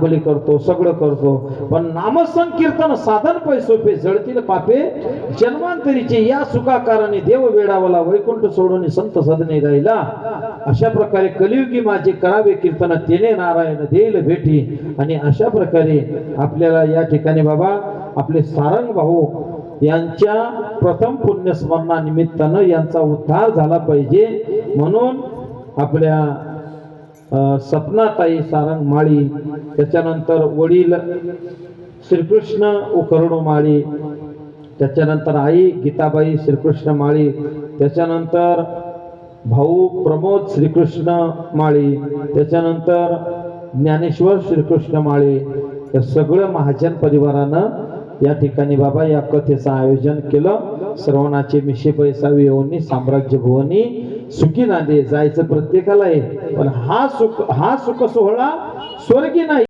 बली करतो, सगळं करतो, पण नामसंकीर्तन साधन पैसोपे जळतील पापे जन्मांतरीचे या सुखाकाराने देव वेडावला वैकुंठ सोडून संत सदने राहिला. अशा प्रकारे कलियुगी माझे करावे कीर्तन तेने नारायण देईल भेटी. आणि अशा प्रकारे आपल्याला या ठिकाणी बाबा आपले सारंग भाऊ यांच्या प्रथम पुण्यस्मरणानिमित्तानं यांचा उद्धार झाला पाहिजे म्हणून आपल्या सपनाताई सारंग माळी, त्याच्यानंतर वडील श्रीकृष्ण उकरडू माळी, त्याच्यानंतर आई गीताबाई श्रीकृष्ण माळी, त्याच्यानंतर भाऊ प्रमोद श्रीकृष्ण माळी, त्याच्यानंतर ज्ञानेश्वर श्रीकृष्ण माळी, या सगळं महाजन परिवारानं या ठिकाणी बाबा या कथेचं आयोजन केलं. श्रवणाचे मिशे पैसावी येऊन साम्राज्य भुवनी सुखी नांदे. जायचं प्रत्येकाला आहे, पण हा सुख सोहळा स्वर्गी नाही.